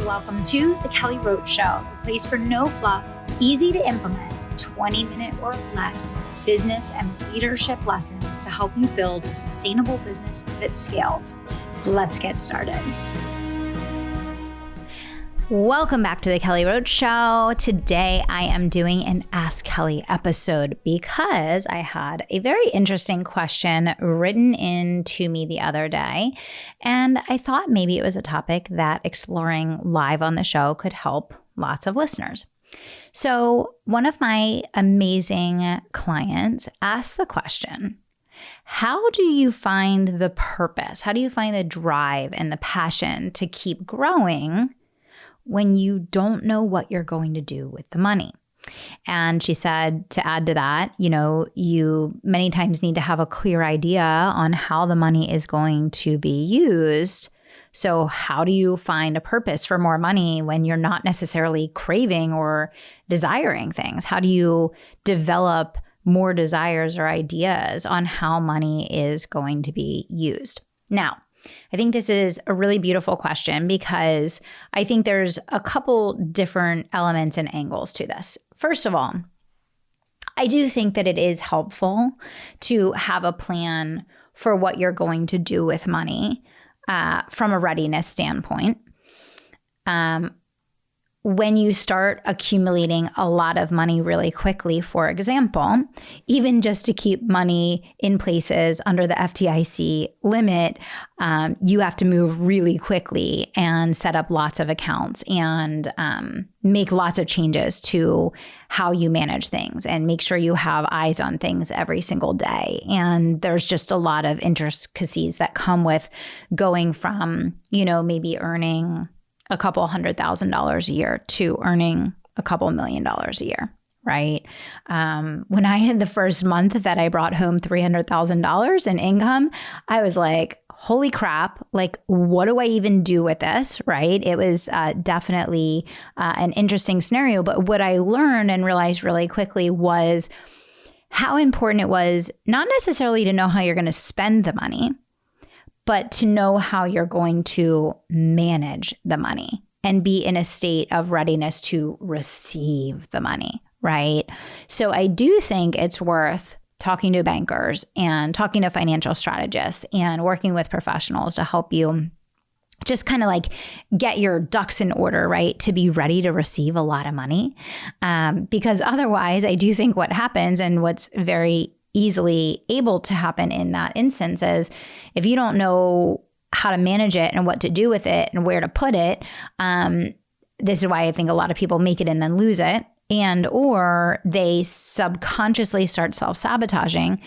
welcome to the Kelly Roach Show, a place for no fluff, easy to implement, 20-minute or less business and leadership lessons to help you build a sustainable business that scales. Let's get started. Welcome back to the Kelly Roach Show. Today I am doing an Ask Kelly episode because I had a very interesting question written in to me the other day, and I thought maybe it was a topic that exploring live on the show could help lots of listeners. So one of my amazing clients asked the question, how do you find the purpose? How do you find the drive and the passion to keep growing when you don't know what you're going to do with the money? And she said, to add to that, you many times need to have a clear idea on how the money is going to be used. So how do you find a purpose for more money when you're not necessarily craving or desiring things? How do you develop more desires or ideas on how money is going to be used? Now, I think this is a really beautiful question because I think there's a couple different elements and angles to this. First of all, I do think that it is helpful to have a plan for what you're going to do with money from a readiness standpoint. When you start accumulating a lot of money really quickly, for example, even just to keep money in places under the FDIC limit, you have to move really quickly and set up lots of accounts and make lots of changes to how you manage things and make sure you have eyes on things every single day. And there's just a lot of intricacies that come with going from, maybe earning a couple $100,000 a year to earning a couple $1 million a year, right? When I had the first month that I brought home $300,000 in income, I was like, holy crap, like, what do I even do with this, right? It was definitely an interesting scenario. But what I learned and realized really quickly was how important it was not necessarily to know how you're going to spend the money, but to know how you're going to manage the money and be in a state of readiness to receive the money, right? So I do think it's worth talking to bankers and talking to financial strategists and working with professionals to help you just kind of like get your ducks in order, right? To be ready to receive a lot of money. Because otherwise, I do think what happens and what's very easily able to happen in that instance is if you don't know how to manage it and what to do with it and where to put it, this is why I think a lot of people make it and then lose it, and or they subconsciously start self-sabotaging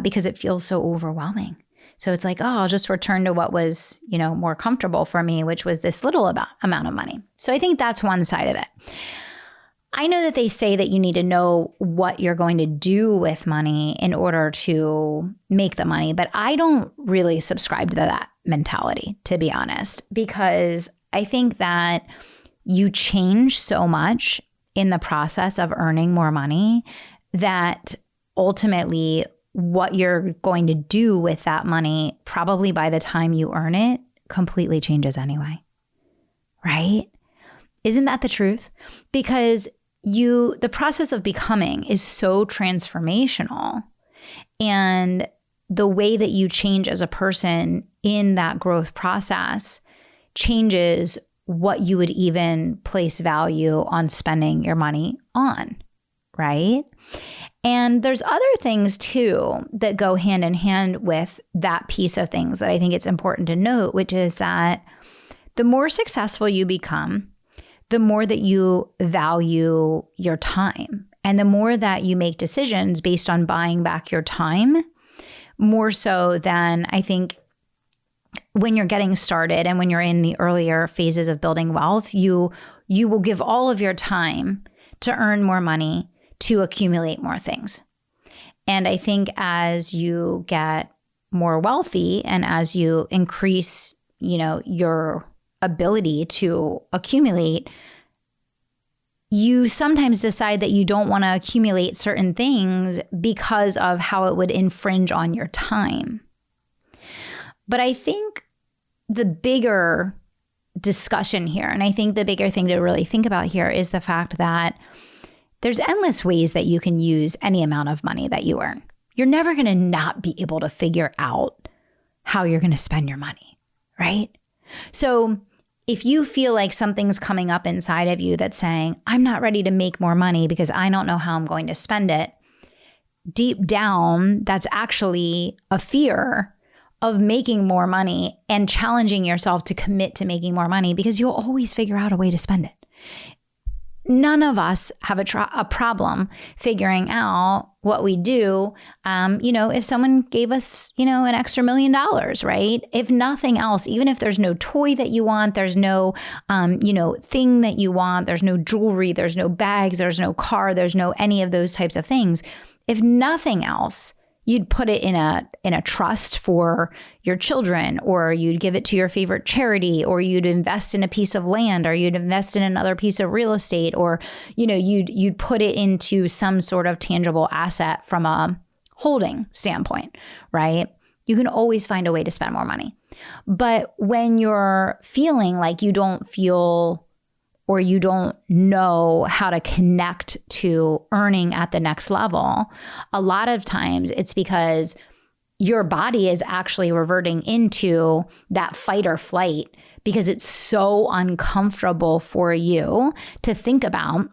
because it feels so overwhelming. So it's like, I'll just return to what was, more comfortable for me, which was this little amount of money. So I think that's one side of it. I know that they say that you need to know what you're going to do with money in order to make the money, but I don't really subscribe to that mentality, to be honest, because I think that you change so much in the process of earning more money that ultimately what you're going to do with that money, probably by the time you earn it, completely changes anyway, right? Isn't that the truth? Because the process of becoming is so transformational, and the way that you change as a person in that growth process changes what you would even place value on spending your money on, right? And there's other things too that go hand in hand with that piece of things that I think it's important to note, which is that the more successful you become, the more that you value your time and the more that you make decisions based on buying back your time, more so than I think when you're getting started and when you're in the earlier phases of building wealth, you will give all of your time to earn more money, to accumulate more things. And I think as you get more wealthy and as you increase, your ability to accumulate, you sometimes decide that you don't want to accumulate certain things because of how it would infringe on your time. But I think the bigger discussion here. And I think the bigger thing to really think about here is the fact that there's endless ways that you can use any amount of money that you earn. You're never going to not be able to figure out how you're going to spend your money, right? So if you feel like something's coming up inside of you that's saying, I'm not ready to make more money because I don't know how I'm going to spend it, deep down, that's actually a fear of making more money and challenging yourself to commit to making more money, because you'll always figure out a way to spend it. None of us have a problem figuring out what we do. If someone gave us, an extra $1 million, right? If nothing else, even if there's no toy that you want, there's no, thing that you want, there's no jewelry, there's no bags, there's no car, there's no any of those types of things. If nothing else, you'd put it in a trust for your children, or you'd give it to your favorite charity, or you'd invest in a piece of land, or you'd invest in another piece of real estate, or you'd put it into some sort of tangible asset from a holding standpoint, right? You can always find a way to spend more money. But when you're feeling like you don't feel or you don't know how to connect to earning at the next level, a lot of times it's because your body is actually reverting into that fight or flight because it's so uncomfortable for you to think about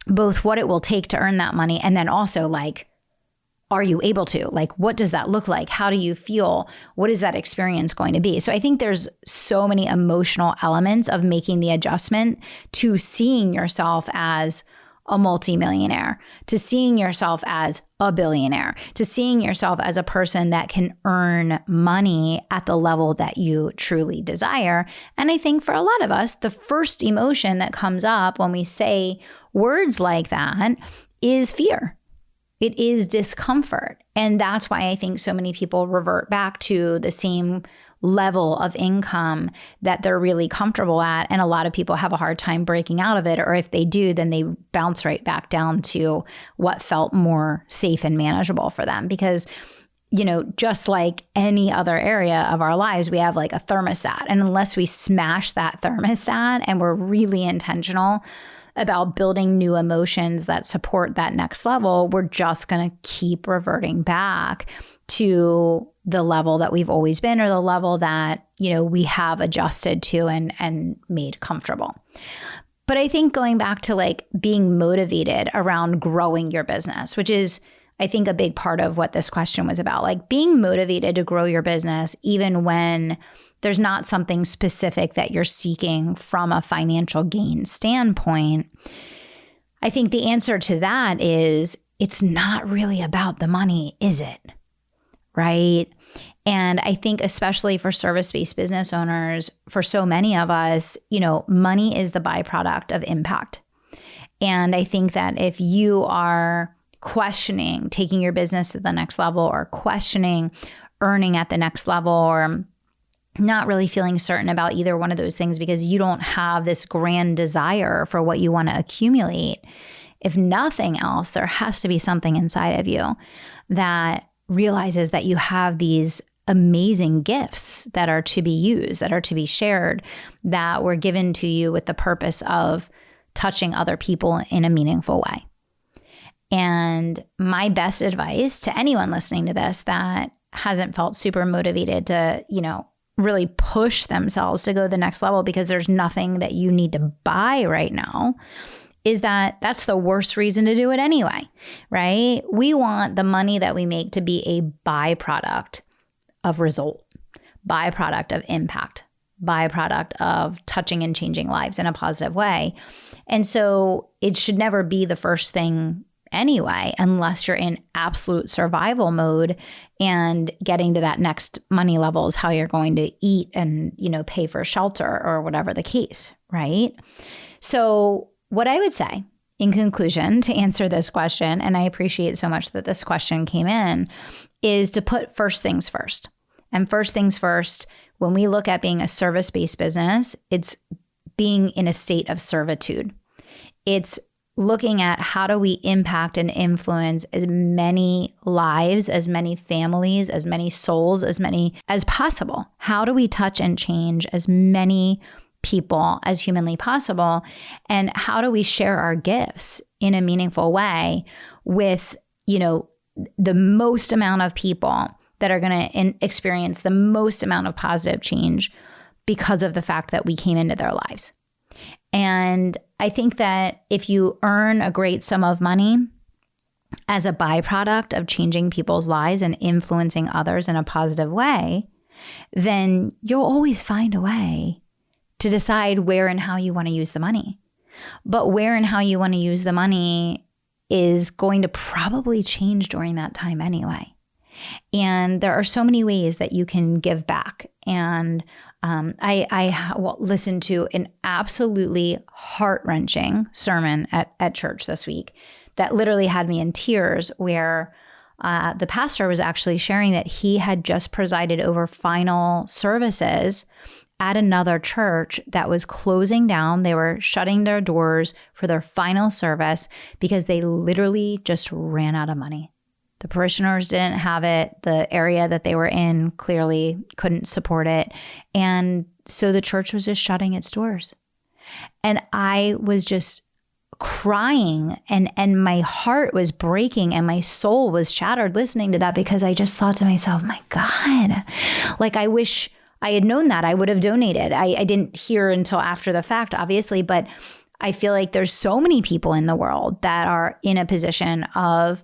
both what it will take to earn that money, and then also like, are you able to? Like, what does that look like? How do you feel? What is that experience going to be? So I think there's so many emotional elements of making the adjustment to seeing yourself as a multimillionaire, to seeing yourself as a billionaire, to seeing yourself as a person that can earn money at the level that you truly desire. And I think for a lot of us, the first emotion that comes up when we say words like that is fear. It is discomfort. And that's why I think so many people revert back to the same level of income that they're really comfortable at. And a lot of people have a hard time breaking out of it. Or if they do, then they bounce right back down to what felt more safe and manageable for them. Because, just like any other area of our lives, we have like a thermostat. And unless we smash that thermostat and we're really intentional about building new emotions that support that next level, we're just going to keep reverting back to the level that we've always been, or the level that, we have adjusted to and made comfortable. But I think going back to like being motivated around growing your business, which is, I think, a big part of what this question was about, like being motivated to grow your business, even when there's not something specific that you're seeking from a financial gain standpoint. I think the answer to that is it's not really about the money, is it? Right? And I think especially for service-based business owners, for so many of us, money is the byproduct of impact. And I think that if you are questioning taking your business to the next level, or questioning earning at the next level, or not really feeling certain about either one of those things because you don't have this grand desire for what you want to accumulate, if nothing else, there has to be something inside of you that realizes that you have these amazing gifts that are to be used, that are to be shared, that were given to you with the purpose of touching other people in a meaningful way. And my best advice to anyone listening to this that hasn't felt super motivated to, really push themselves to go to the next level because there's nothing that you need to buy right now, is that that's the worst reason to do it anyway, right? We want the money that we make to be a byproduct of result, byproduct of impact, byproduct of touching and changing lives in a positive way. And so it should never be the first thing anyway, unless you're in absolute survival mode, and getting to that next money level is how you're going to eat and, pay for shelter or whatever the case, right? So what I would say in conclusion to answer this question, and I appreciate so much that this question came in, is to put first things first. And first things first, when we look at being a service-based business, it's being in a state of servitude. It's looking at how do we impact and influence as many lives, as many families, as many souls, as many as possible. How do we touch and change as many people as humanly possible? And how do we share our gifts in a meaningful way with, the most amount of people that are going to experience the most amount of positive change because of the fact that we came into their lives? And I think that if you earn a great sum of money as a byproduct of changing people's lives and influencing others in a positive way, then you'll always find a way to decide where and how you want to use the money. But where and how you want to use the money is going to probably change during that time anyway. And there are so many ways that you can give back. And I listened to an absolutely heart-wrenching sermon at church this week that literally had me in tears, where the pastor was actually sharing that he had just presided over final services at another church that was closing down. They were shutting their doors for their final service because they literally just ran out of money. The parishioners didn't have it. The area that they were in clearly couldn't support it. And so the church was just shutting its doors. And I was just crying, and my heart was breaking and my soul was shattered listening to that, because I just thought to myself, my God, like, I wish I had known that. I would have donated. I didn't hear until after the fact, obviously, but I feel like there's so many people in the world that are in a position of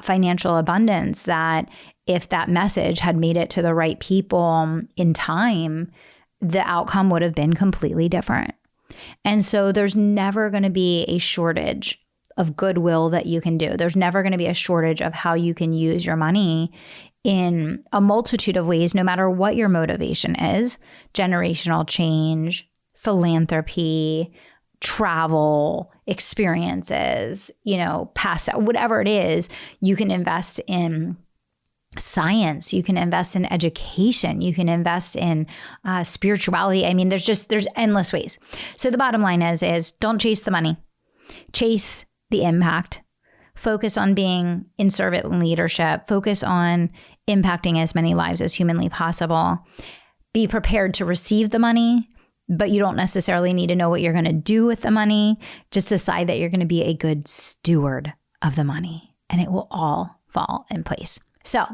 financial abundance that if that message had made it to the right people in time, the outcome would have been completely different. And so there's never going to be a shortage of goodwill that you can do. There's never going to be a shortage of how you can use your money in a multitude of ways, no matter what your motivation is: generational change, philanthropy, travel, experiences, past, whatever it is. You can invest in science, you can invest in education, you can invest in spirituality. I mean, there's endless ways. So the bottom line is don't chase the money, chase the impact. Focus on being in servant leadership. Focus on impacting as many lives as humanly possible. Be prepared to receive the money, but you don't necessarily need to know what you're going to do with the money. Just decide that you're going to be a good steward of the money, and it will all fall in place. So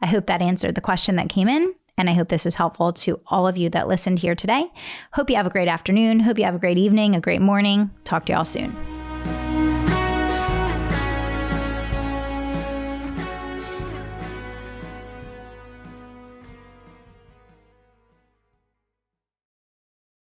I hope that answered the question that came in, and I hope this was helpful to all of you that listened here today. Hope you have a great afternoon. Hope you have a great evening, a great morning. Talk to y'all soon.